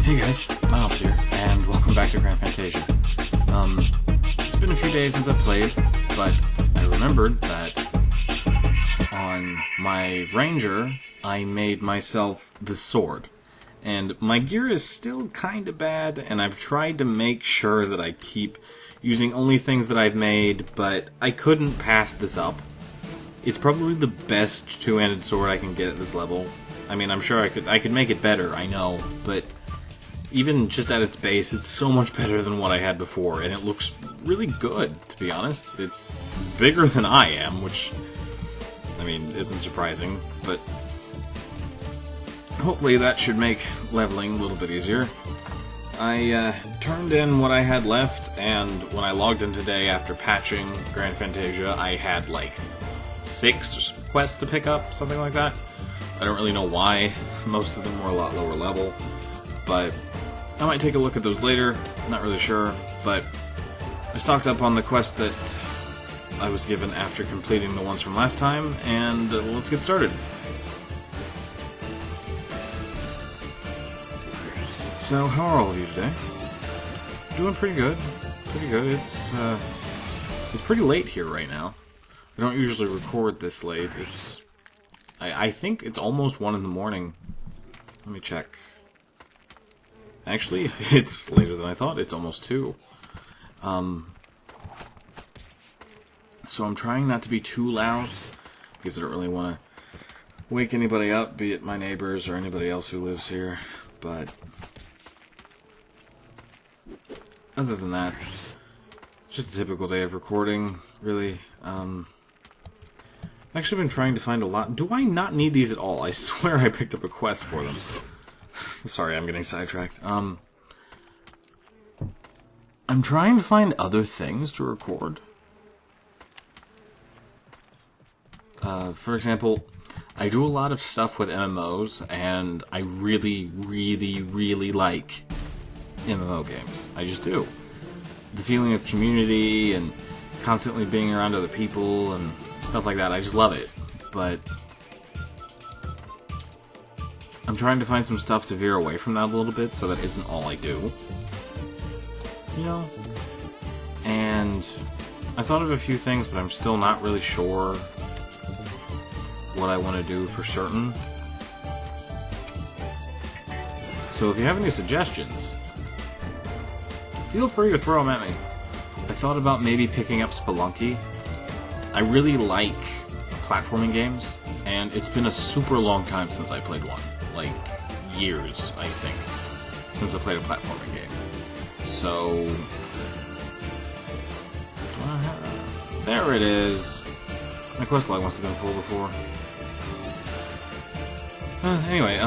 Hey guys, Miles here, and welcome back to grand-fantasia. It's been a few days since I played, but I remembered that on my ranger, I made myself the sword. And my gear is still kinda bad, and I've tried to make sure that I keep using only things that I've made, but I couldn't pass this up. It's probably the best two-handed sword I can get at this level. I mean, I'm sure I could make it better, I know, but even just at its base, it's so much better than what I had before, and it looks really good, to be honest. It's bigger than I am, which, I mean, isn't surprising, but hopefully that should make leveling a little bit easier. I turned in what I had left, and when I logged in today after patching grand-fantasia, I had like 6 quests to pick up, something like that. I don't really know why. Most of them were a lot lower level, but I might take a look at those later. Not really sure, but I stocked up on the quest that I was given after completing the ones from last time, and let's get started. So, how are all of you today? Doing pretty good. Pretty good. It's pretty late here right now. I don't usually record this late. I think it's almost 1 in the morning. Let me check. Actually, it's later than I thought. It's almost 2. So I'm trying not to be too loud, because I don't really want to wake anybody up, be it my neighbors or anybody else who lives here. But other than that, just a typical day of recording, really. I've actually been trying to find a lot. Do I not need these at all? I swear I picked up a quest for them. Sorry, I'm getting sidetracked. I'm trying to find other things to record. For example, I do a lot of stuff with MMOs, and I really, really, really like MMO games. I just do. The feeling of community and constantly being around other people and stuff like that, I just love it. But I'm trying to find some stuff to veer away from that a little bit, so that isn't all I do. You know? And I thought of a few things, but I'm still not really sure what I want to do for certain. So if you have any suggestions, feel free to throw them at me. I thought about maybe picking up Spelunky. I really like platforming games, and it's been a super long time since I played one. Like, years, I think, since I played a platforming game. So, there it is. My quest log must have been full before. Anyway,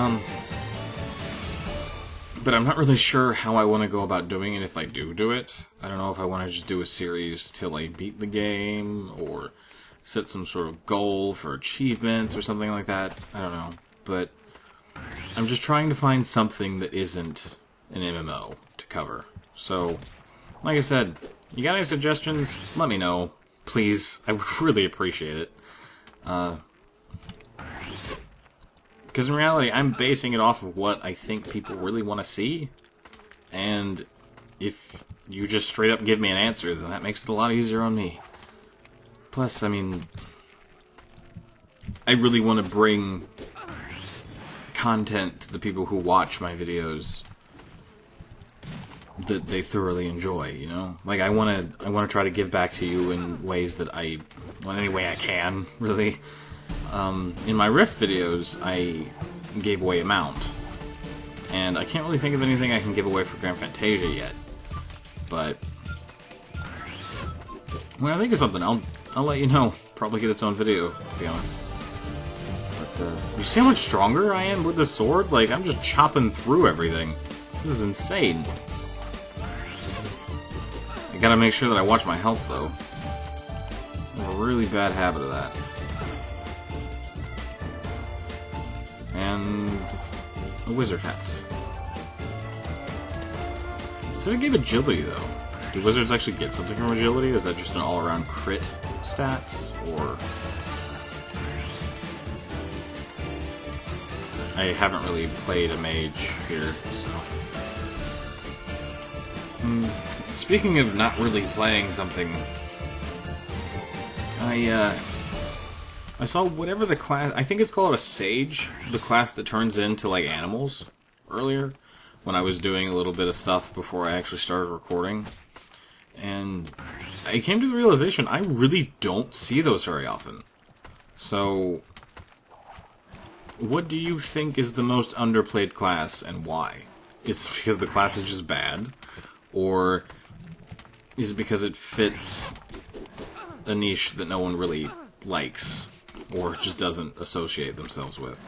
but I'm not really sure how I want to go about doing it if I do it. I don't know if I want to just do a series till I beat the game, or set some sort of goal for achievements or something like that. I don't know. But I'm just trying to find something that isn't an MMO to cover. So, like I said, you got any suggestions? Let me know. Please. I would really appreciate it. Because in reality, I'm basing it off of what I think people really want to see. And if you just straight up give me an answer, then that makes it a lot easier on me. Plus, I mean, I really want to bring content to the people who watch my videos that they thoroughly enjoy, you know? Like, I want to try to give back to you in ways that well, any way I can, really. In my Rift videos, I gave away a mount, and I can't really think of anything I can give away for grand-fantasia yet, but when I think of something, I'll let you know. Probably get its own video, to be honest. But, you see how much stronger I am with this sword? Like, I'm just chopping through everything. This is insane. I gotta make sure that I watch my health, though. I have a really bad habit of that. And a wizard hat. It said it gave agility, though. Do wizards actually get something from agility? Or is that just an all-around crit stat? Or I haven't really played a mage here, so... Speaking of not really playing something... I saw whatever the class... I think it's called a sage, the class that turns into, like, animals, earlier, when I was doing a little bit of stuff before I actually started recording. And I came to the realization I really don't see those very often. So, what do you think is the most underplayed class, and why? Is it because the class is just bad? Or is it because it fits a niche that no one really likes, or just doesn't associate themselves with?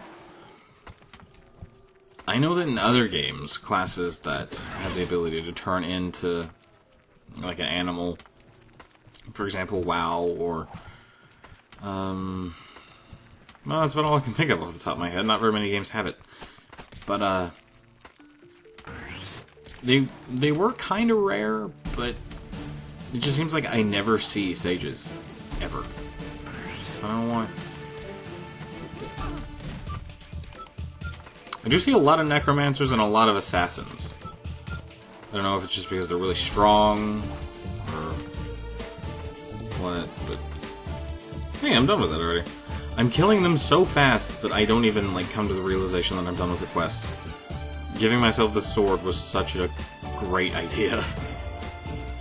I know that in other games, classes that have the ability to turn into, like, an animal, for example, WoW, or, well, that's about all I can think of off the top of my head. Not very many games have it. But, they were kind of rare, but it just seems like I never see sages. Ever. I don't know why. I do see a lot of necromancers and a lot of assassins. I don't know if it's just because they're really strong, or what, but... Hey, I'm done with it already. I'm killing them so fast that I don't even, like, come to the realization that I'm done with the quest. Giving myself this sword was such a great idea.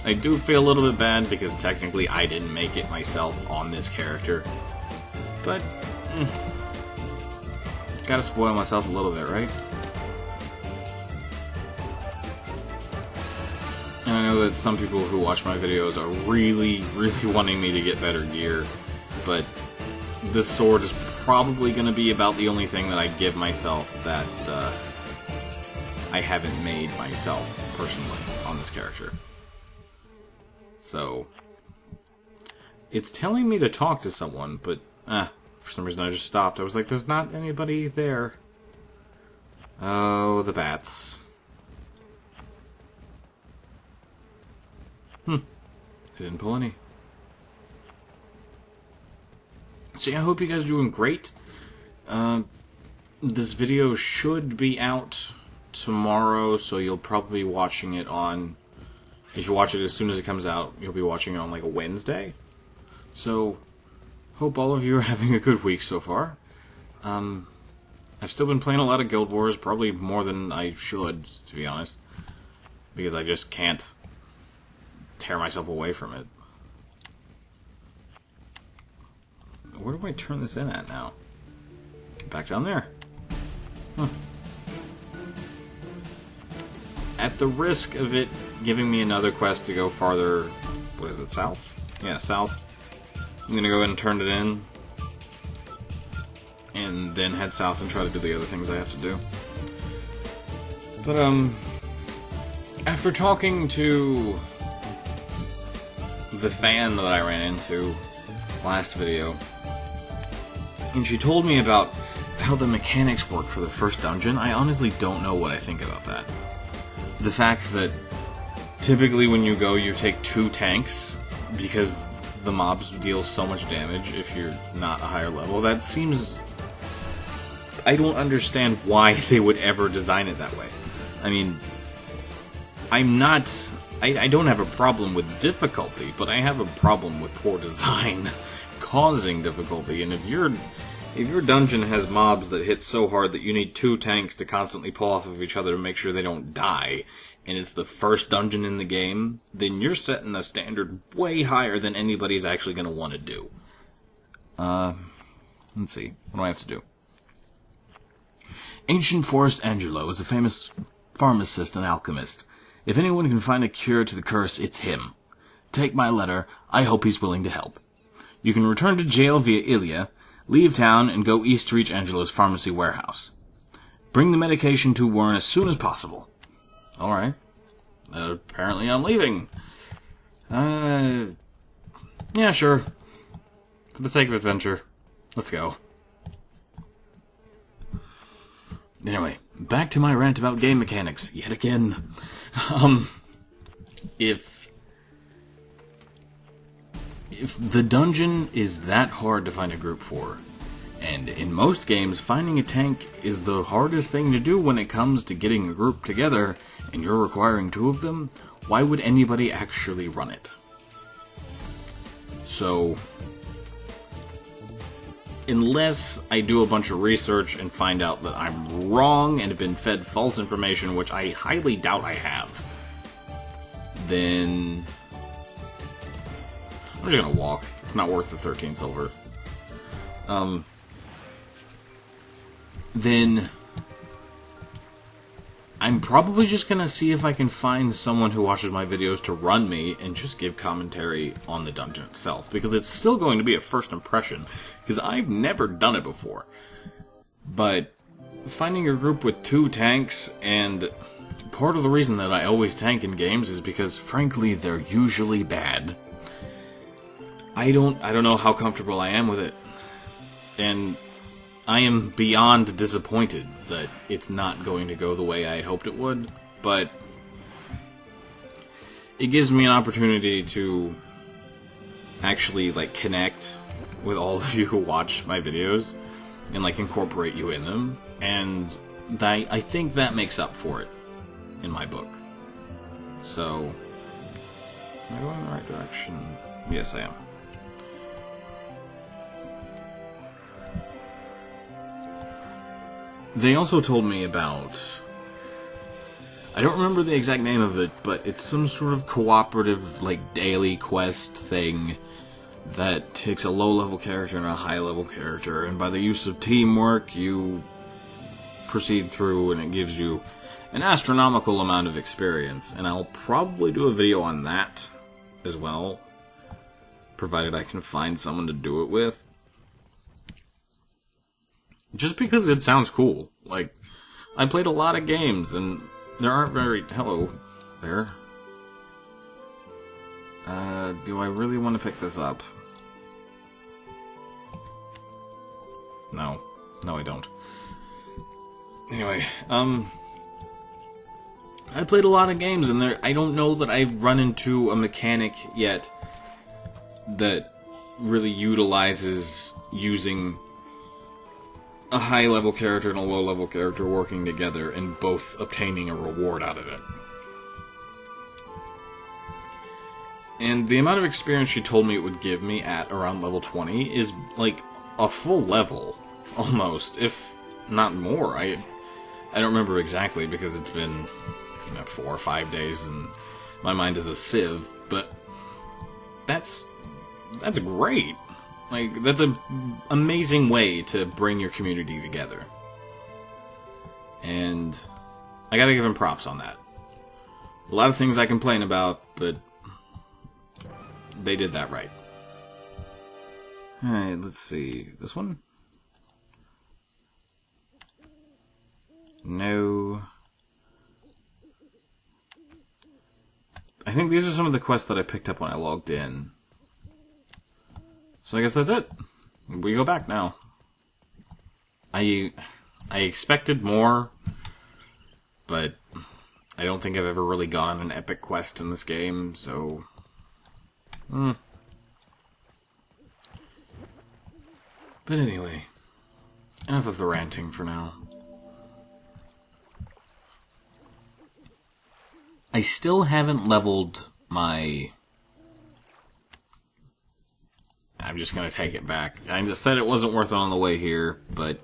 I do feel a little bit bad because technically I didn't make it myself on this character. But, gotta spoil myself a little bit, right? And I know that some people who watch my videos are really, really wanting me to get better gear, but this sword is probably going to be about the only thing that I give myself that I haven't made myself, personally, on this character. So, it's telling me to talk to someone, but, for some reason I just stopped. I was like, there's not anybody there. Oh, the bats. I didn't pull any. So yeah, I hope you guys are doing great. This video should be out tomorrow, so you'll probably be watching it on... If you watch it as soon as it comes out, you'll be watching it on like a Wednesday. So, hope all of you are having a good week so far. I've still been playing a lot of Guild Wars, probably more than I should, to be honest. Because I just can't tear myself away from it. Where do I turn this in at now? Back down there. Huh. At the risk of it giving me another quest to go farther... What is it, south? Yeah, south. I'm gonna go ahead and turn it in. And then head south and try to do the other things I have to do. But, after talking to the fan that I ran into last video, and she told me about how the mechanics work for the first dungeon, I honestly don't know what I think about that. The fact that typically when you go, you take 2 tanks, because the mobs deal so much damage if you're not a higher level, that seems... I don't understand why they would ever design it that way. I mean, I'm not... I don't have a problem with difficulty, but I have a problem with poor design causing difficulty, and if your dungeon has mobs that hit so hard that you need 2 tanks to constantly pull off of each other to make sure they don't die, and it's the first dungeon in the game, then you're setting a standard way higher than anybody's actually going to want to do. Let's see. What do I have to do? Ancient Forest Angelo is a famous pharmacist and alchemist. If anyone can find a cure to the curse, it's him. Take my letter. I hope he's willing to help. You can return to jail via Ilia, leave town, and go east to reach Angelo's pharmacy warehouse. Bring the medication to Wern as soon as possible. Alright. Apparently I'm leaving. Yeah, sure. For the sake of adventure. Let's go. Anyway, back to my rant about game mechanics, yet again. If the dungeon is that hard to find a group for, And in most games, finding a tank is the hardest thing to do when it comes to getting a group together, and you're requiring 2 of them. Why would anybody actually run it? So, unless I do a bunch of research and find out that I'm wrong and have been fed false information, which I highly doubt I have, then I'm just gonna walk. It's not worth the 13 silver. Then I'm probably just gonna see if I can find someone who watches my videos to run me and just give commentary on the dungeon itself, because it's still going to be a first impression, because I've never done it before. But finding a group with 2 tanks, and part of the reason that I always tank in games is because, frankly, they're usually bad. I don't know how comfortable I am with it, and I am beyond disappointed that it's not going to go the way I had hoped it would, but it gives me an opportunity to actually, like, connect with all of you who watch my videos and, like, incorporate you in them, and I think that makes up for it in my book. So, am I going in the right direction? Yes, I am. They also told me about... I don't remember the exact name of it, but it's some sort of cooperative, like, daily quest thing that takes a low-level character and a high-level character, and by the use of teamwork, you proceed through, and it gives you an astronomical amount of experience. And I'll probably do a video on that as well, provided I can find someone to do it with. Just because it sounds cool. Like, I played a lot of games, and there aren't very... Hello, there. Do I really want to pick this up? No. No, I don't. Anyway, I played a lot of games, and I don't know that I've run into a mechanic yet that really utilizes using a high-level character and a low-level character working together and both obtaining a reward out of it. And the amount of experience she told me it would give me at around level 20 is, like, a full level, almost, if not more. I don't remember exactly, because it's been 4 or 5 days, and my mind is a sieve, but that's great. Like, that's an amazing way to bring your community together. And I gotta give him props on that. A lot of things I complain about, but they did that right. Alright, let's see. This one? No. I think these are some of the quests that I picked up when I logged in. So I guess that's it. We go back now. I expected more, but I don't think I've ever really gone an epic quest in this game, so... But anyway, enough of the ranting for now. I still haven't leveled my... I'm just going to take it back. I just said it wasn't worth it on the way here, but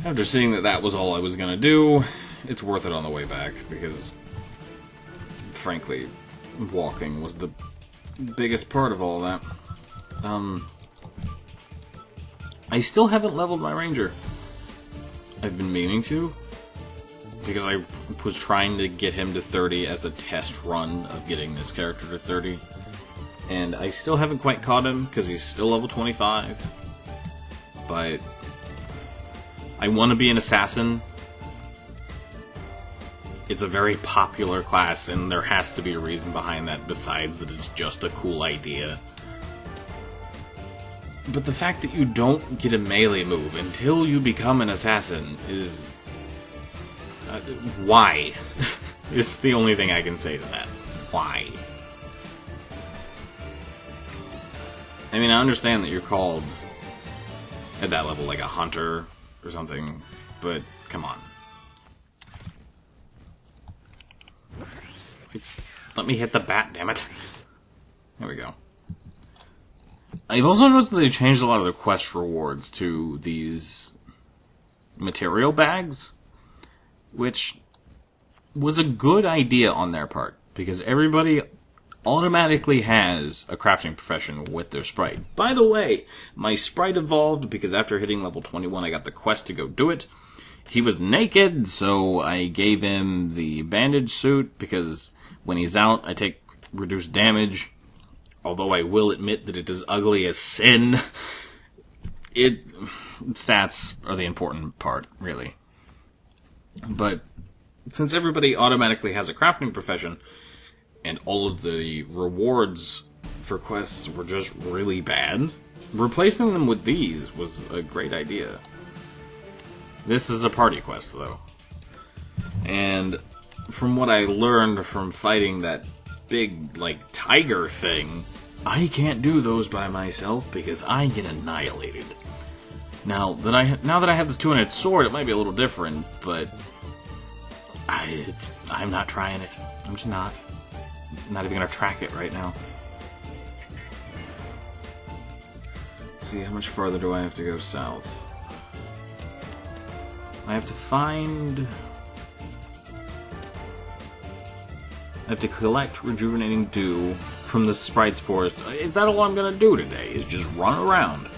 after seeing that that was all I was going to do, it's worth it on the way back, because, frankly, walking was the biggest part of all that. I still haven't leveled my ranger. I've been meaning to, because I was trying to get him to 30 as a test run of getting this character to 30. And I still haven't quite caught him, because he's still level 25. But I want to be an assassin. It's a very popular class, and there has to be a reason behind that besides that it's just a cool idea. But the fact that you don't get a melee move until you become an assassin is... why? Is the only thing I can say to that. Why? I mean, I understand that you're called at that level, like a hunter or something, but come on. Let me hit the bat, damn it. There we go. I've also noticed that they changed a lot of their quest rewards to these material bags, which was a good idea on their part, because everybody automatically has a crafting profession with their sprite. By the way, my sprite evolved because after hitting level 21 I got the quest to go do it. He was naked, so I gave him the bandage suit, because when he's out I take reduced damage. Although I will admit that it is ugly as sin. Stats are the important part, really. But since everybody automatically has a crafting profession, and all of the rewards for quests were just really bad, replacing them with these was a great idea. This is a party quest, though. And from what I learned from fighting that big, like, tiger thing, I can't do those by myself because I get annihilated. Now that I have this two-handed sword, it might be a little different, but I'm not trying it. I'm just not. I'm not even gonna track it right now. Let's see, how much farther do I have to go south? I have to collect rejuvenating dew from the Sprite's Forest. Is that all I'm gonna do today? Is just run around.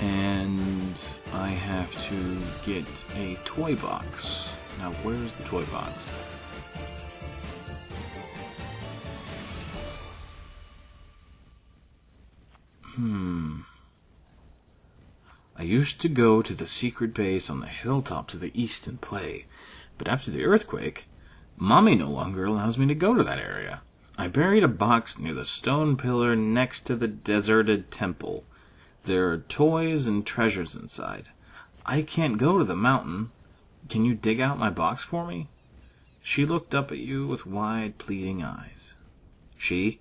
And I have to get a toy box. Now, where's the toy box? I used to go to the secret base on the hilltop to the east and play, but after the earthquake, Mommy no longer allows me to go to that area. I buried a box near the stone pillar next to the deserted temple. There are toys and treasures inside. I can't go to the mountain. Can you dig out my box for me? She looked up at you with wide, pleading eyes. She?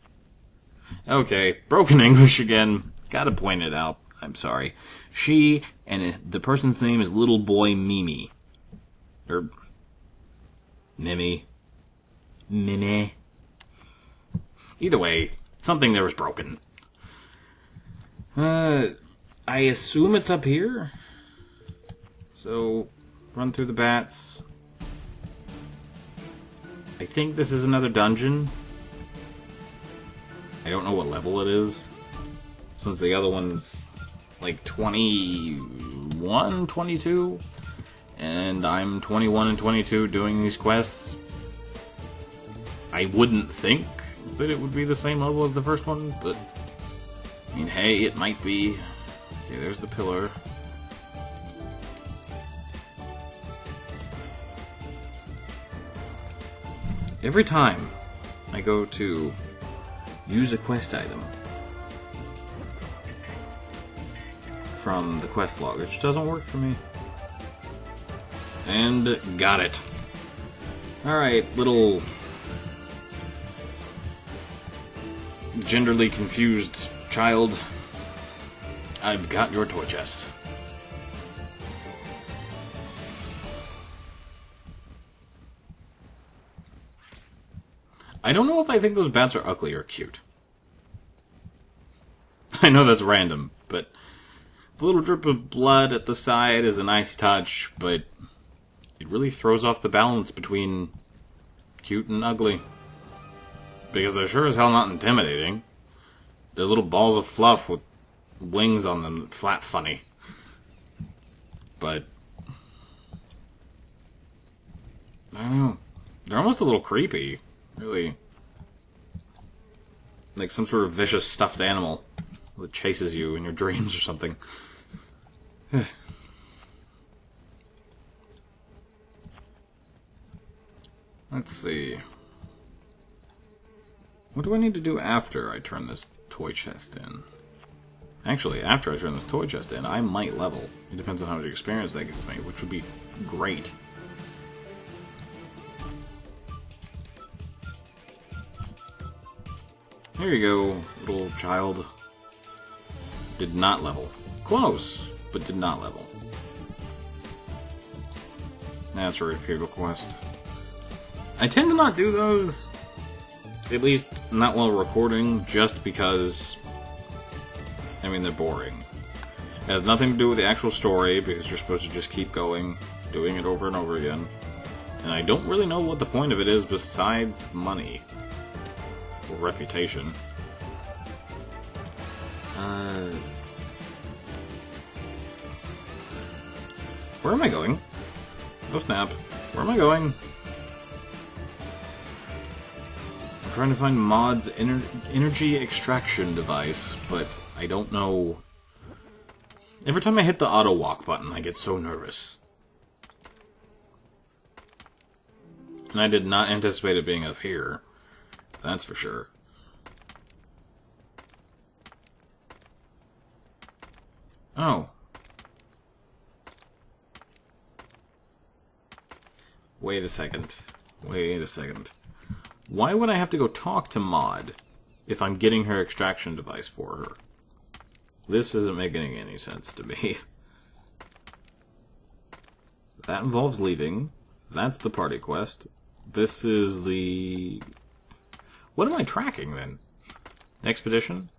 Okay, broken English again. Gotta point it out. I'm sorry. She, and the person's name is Little Boy Mimi. Or Mimi. Mimi. Either way, something there was broken. I assume it's up here. So, run through the bats. I think this is another dungeon. I don't know what level it is, since the other one's like 21, 22, and I'm 21 and 22 doing these quests. I wouldn't think that it would be the same level as the first one, but I mean, hey, it might be. Okay, there's the pillar. Every time I go to use a quest item from the quest log, it just doesn't work for me. And got it. Alright, little genderly confused child. I've got your toy chest. I don't know if I think those bats are ugly or cute. I know that's random, but the little drip of blood at the side is a nice touch, but it really throws off the balance between cute and ugly. Because they're sure as hell not intimidating. They're little balls of fluff with wings on them that flap funny. But I don't know. They're almost a little creepy. Really. Like some sort of vicious stuffed animal that chases you in your dreams or something. Let's see. What do I need to do after I turn this toy chest in? Actually, after I turn this toy chest in, I might level. It depends on how much experience that gives me, which would be great. Here you go, little child. Did not level. Close. but did not level. That's a repeatable quest. I tend to not do those, at least not while recording, just because, I mean, they're boring. It has nothing to do with the actual story, because you're supposed to just keep going, doing it over and over again. And I don't really know what the point of it is besides money. Or reputation. Where am I going? Oh snap. Where am I going? I'm trying to find Maud's energy extraction device, but I don't know. Every time I hit the auto walk button, I get so nervous. And I did not anticipate it being up here. That's for sure. Oh. Wait a second. Wait a second. Why would I have to go talk to Maud if I'm getting her extraction device for her? This isn't making any sense to me. That involves leaving. That's the party quest. This is the... What am I tracking, then? Expedition?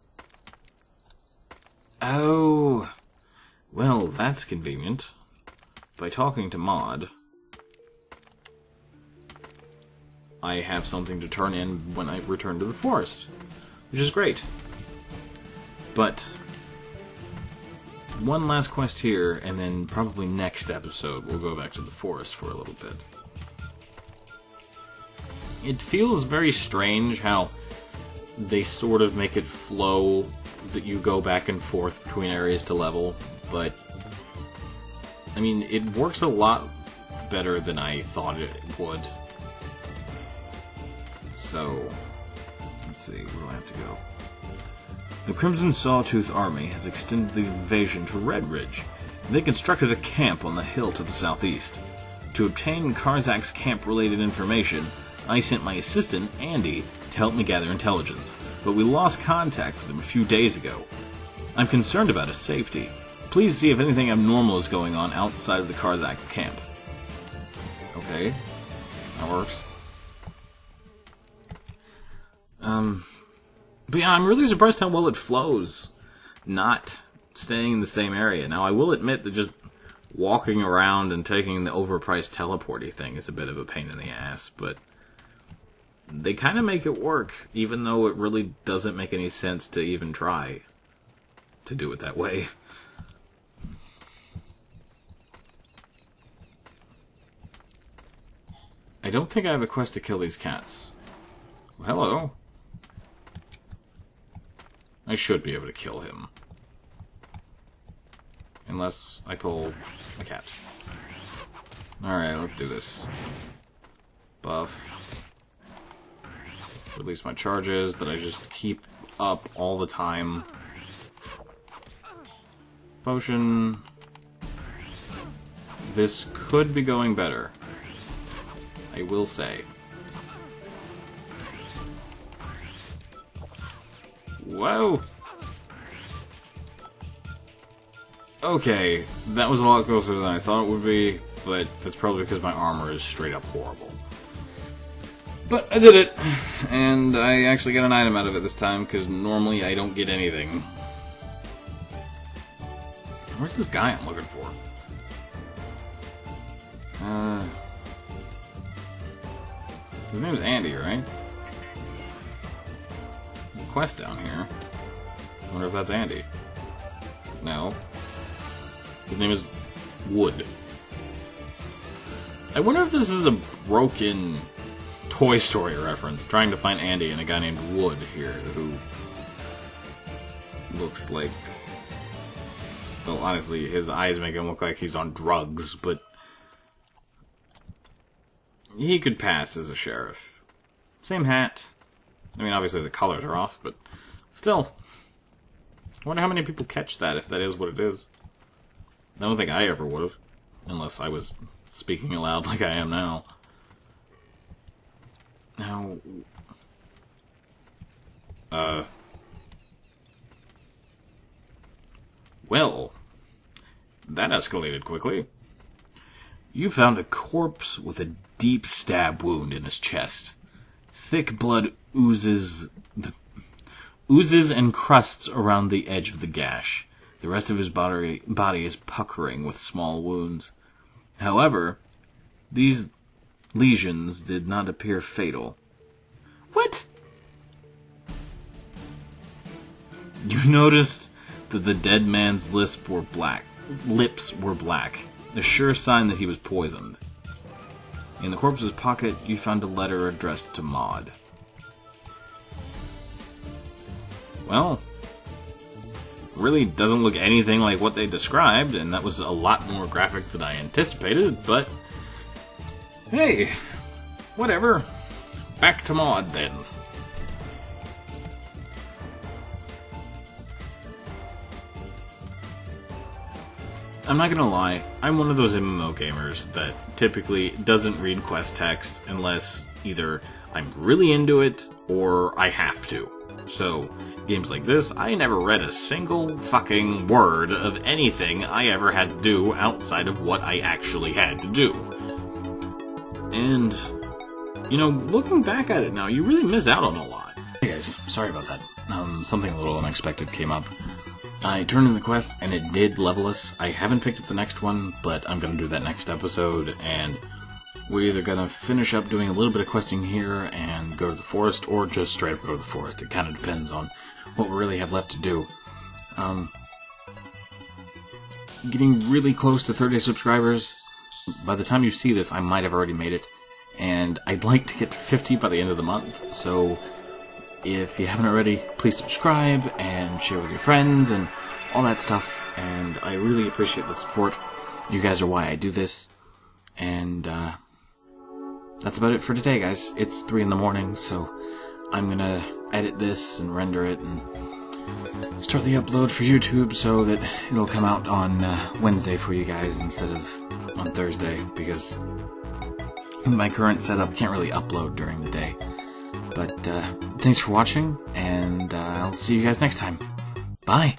Oh... Well, that's convenient. By talking to Maud, I have something to turn in when I return to the forest, which is great. But one last quest here, and then probably next episode we'll go back to the forest for a little bit. It feels very strange how they sort of make it flow, that you go back and forth between areas to level, but I mean, it works a lot better than I thought it would. So, let's see, where do I have to go? The Crimson Sawtooth Army has extended the invasion to Red Ridge, and they constructed a camp on the hill to the southeast. To obtain Karzak's camp-related information, I sent my assistant, Andy, to help me gather intelligence, but we lost contact with him a few days ago. I'm concerned about his safety. Please see if anything abnormal is going on outside of the Karzak camp. Okay, that works. But yeah, I'm really surprised how well it flows, not staying in the same area. Now, I will admit that just walking around and taking the overpriced teleporty thing is a bit of a pain in the ass, but they kind of make it work, even though it really doesn't make any sense to even try to do it that way. I don't think I have a quest to kill these cats. Well, hello. I should be able to kill him. Unless I pull a cat. Alright, let's do this. Buff. Release my charges that I just keep up all the time. Potion. This could be going better, I will say. Whoa! Okay, that was a lot closer than I thought it would be, but that's probably because my armor is straight up horrible. But I did it, and I actually got an item out of it this time, because normally I don't get anything. Where's this guy I'm looking for? His name is Andy, right? Quest down here. I wonder if that's Andy. No. His name is Wood. I wonder if this is a broken Toy Story reference, trying to find Andy and a guy named Wood here, who looks like... Well, honestly, his eyes make him look like he's on drugs, but he could pass as a sheriff. Same hat. I mean, obviously the colors are off, but still. I wonder how many people catch that, if that is what it is. I don't think I ever would have. Unless I was speaking aloud like I am now. Now... Well... that escalated quickly. You found a corpse with a deep stab wound in his chest. Thick blood oozes and crusts around the edge of the gash. The rest of his body is puckering with small wounds. However, these lesions did not appear fatal. What? You noticed that the dead man's lips were black, a sure sign that he was poisoned. In the corpse's pocket, you found a letter addressed to Maud. Well, really doesn't look anything like what they described, and that was a lot more graphic than I anticipated, but hey, whatever. Back to Maud, then. I'm not gonna lie, I'm one of those MMO gamers that typically doesn't read quest text unless either I'm really into it or I have to. So, games like this, I never read a single fucking word of anything I ever had to do outside of what I actually had to do. And, you know, looking back at it now, you really miss out on a lot. Hey guys, sorry about that. Something a little unexpected came up. I turned in the quest, and it did level us. I haven't picked up the next one, but I'm going to do that next episode, and we're either going to finish up doing a little bit of questing here and go to the forest, or just straight up go to the forest. It kind of depends on what we really have left to do. Getting really close to 30 subscribers. By the time you see this, I might have already made it, and I'd like to get to 50 by the end of the month, so if you haven't already, please subscribe and share with your friends and all that stuff. And I really appreciate the support. You guys are why I do this. And that's about it for today, guys. It's 3 in the morning, so I'm gonna edit this and render it and start the upload for YouTube so that it'll come out on Wednesday for you guys instead of on Thursday, because my current setup can't really upload during the day. But thanks for watching, and I'll see you guys next time. Bye!